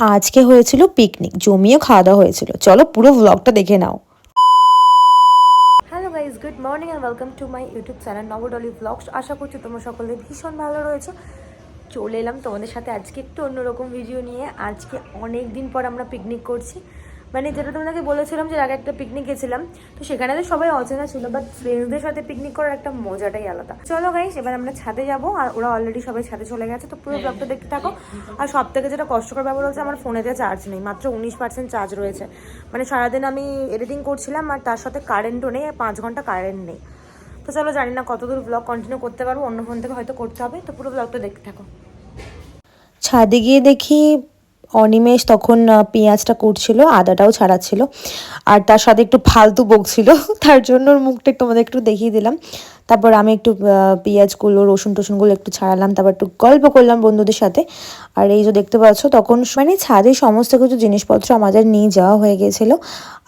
আজকে হয়েছিল পিকনিক, জমিয়ে খাওয়া দাওয়া হয়েছিল। চলো পুরো ব্লগটা দেখে নাও। Hello guys, good morning and welcome to my YouTube channel নবডলি ব্লগস। আশা করছি তোমরা সকলে ভীষণ ভালো রয়েছো। চলে এলাম তোমাদের সাথে আজকে একটু অন্যরকম ভিডিও নিয়ে। আজকে অনেক দিন পর আমরা পিকনিক করছি, মানে যেটা তোমাদেরকে বলেছিলাম যে আগে একটা পিকনিক গেছিলাম, তো সেখানে তো সবাই অচেনা ছিল, বাট ফ্রেন্ডসদের সাথে পিকনিক করার একটা মজাটাই আলাদা। চলো গাইস, এবার আমরা ছাদে যাবো, আর ওরা অলরেডি সবাই ছাদে চলে গেছে, তো পুরো ব্লগটা দেখতে থাকো। আর সব থেকে যেটা কষ্টকর ব্যাপার হচ্ছে আমার ফোনেতে চার্জ নেই, মাত্র 19% চার্জ রয়েছে। মানে সারাদিন আমি এডিটিং করছিলাম আর তার সাথে কারেন্টও নেই, আর 5 ঘন্টা কারেন্ট নেই। তো চলো, জানি না কতদূর ব্লগ কন্টিনিউ করতে পারবো, অন্য ফোন থেকে হয়তো করতে হবে, তো পুরো ব্লগটা দেখতে থাকো। ছাদে গিয়ে দেখি অনিমেষ তখন পেঁয়াজটা কুটছিল, আদাটাও ছাড়াচ্ছিল, আর তার সাথে একটু ফালতু বকছিল, তার জন্য ওর মুখটা তোমাদের একটু দেখিয়ে দিলাম। তারপর আমি একটু পেঁয়াজগুলো রসুন টসুনগুলো একটু ছাড়ালাম, তারপর একটু গল্প করলাম বন্ধুদের সাথে। আর এই যে দেখতে পাচ্ছ, তখন মানে ছাদে সমস্ত কিছু জিনিসপত্র আমাদের নিয়ে যাওয়া হয়ে গিয়েছিলো।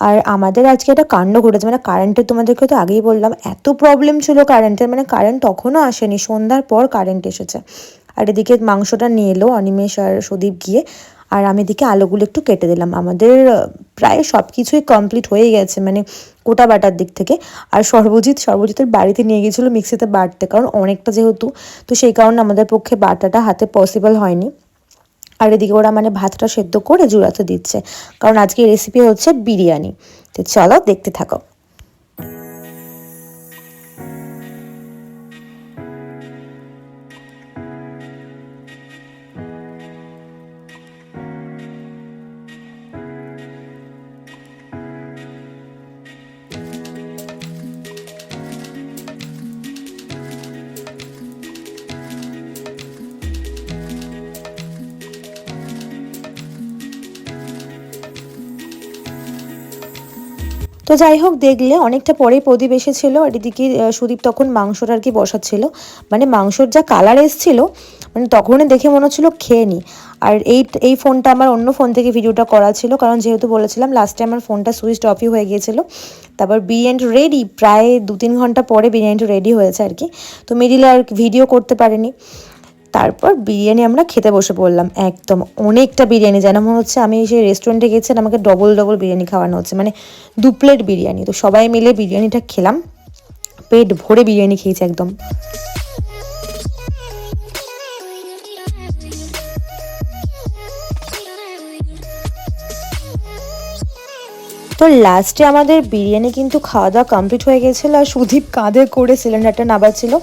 আর আমাদের আজকে একটা কাণ্ড ঘটেছে, মানে কারেন্টের তোমাদেরকে তো আগেই বললাম এত প্রবলেম ছিল কারেন্টের, মানে কারেন্ট তখনও আসেনি, সন্ধ্যার পর কারেন্ট এসেছে। আর এদিকে মাংসটা নিয়ে এলো অনিমেষ আর সুদীপ গিয়ে, আর আমি এদিকে আলুগুলো একটু কেটে দিলাম। আমাদের প্রায় সব কিছুই কমপ্লিট হয়ে গেছে, মানে কোটা বাটার দিক থেকে। আর সর্বজিতের বাড়িতে নিয়ে গিয়েছিলো মিক্সিতে বাটতে, কারণ অনেকটা যেহেতু, তো সেই কারণে আমাদের পক্ষে বাটাটা হাতে পসিবল হয়নি। আর এদিকে ওরা মানে ভাতটা সেদ্ধ করে জুড়াতে দিচ্ছে, কারণ আজকে রেসিপি হচ্ছে বিরিয়ানি। তো চলো দেখতে থাকো। তো যাই হোক, দেখলে অনেকটা পরেই প্রদীপ এসেছিলো, আর এদিকে সুদীপ তখন মাংসটা আর কি বসাচ্ছিল। মানে মাংসর যা কালার এসেছিল, মানে তখনই দেখে মনে হচ্ছিলো খেয়ে নিই। আর এই ফোনটা আমার অন্য ফোন থেকে ভিডিওটা করা ছিল, কারণ যেহেতু বলেছিলাম লাস্টে আমার ফোনটা সুইচ অফই হয়ে গিয়েছিলো। তারপর বিরিয়ানি রেডি, প্রায় 2-3 ঘন্টা পরে বিরিয়ানিটা রেডি হয়েছে আর কি। তো মিডিলে আর ভিডিও করতে পারিনি। তারপর বিরিয়ানি আমরা খেতে বসে পড়লাম, একদম অনেকটা বিরিয়ানি, যেন মনে হচ্ছে আমি সেই রেস্টুরেন্টে গেছি আর আমাকে ডবল বিরিয়ানি খাওয়ানো হচ্ছে, মানে 2 প্লেট বিরিয়ানি। তো সবাই মিলে বিরিয়ানিটা খেলাম, পেট ভরে বিরিয়ানি খেয়েছি একদম। তো লাস্টে আমাদের বিরিয়ানি কিন্তু খাওয়া দাওয়া কমপ্লিট হয়ে গেছিলো, আর সুদীপ কাঁধে করে সিলিন্ডারটা নাবাচ্ছিল।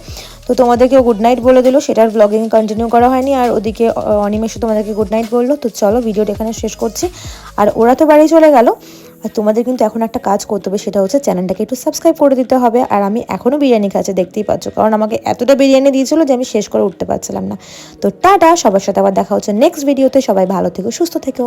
তো তোমাদেরকে গুড নাইট বলে দিল, সেটার ব্লগিং কন্টিনিউ করা হয়নি। আর ওদিকে অনিমেষও তোমাদেরকে গুড নাইট বললো। তো চলো ভিডিওটা এখানে শেষ করছি, আর ওরা তো বাড়ি চলে গেল। আর তোমাদের কিন্তু এখন একটা কাজ করতে হবে, সেটা হচ্ছে চ্যানেলটাকে একটু সাবস্ক্রাইব করে দিতে হবে। আর আমি এখনও বিরিয়ানি খাচ্ছি, দেখতেই পাচ্ছ, কারণ আমাকে এতটা বিরিয়ানি দিয়েছিল যে আমি শেষ করে উঠতে পারছিলাম না। তো টাটা, সবার সাথে আবার দেখা হচ্ছে নেক্সট ভিডিওতে। সবাই ভালো থেকো, সুস্থ থেকো।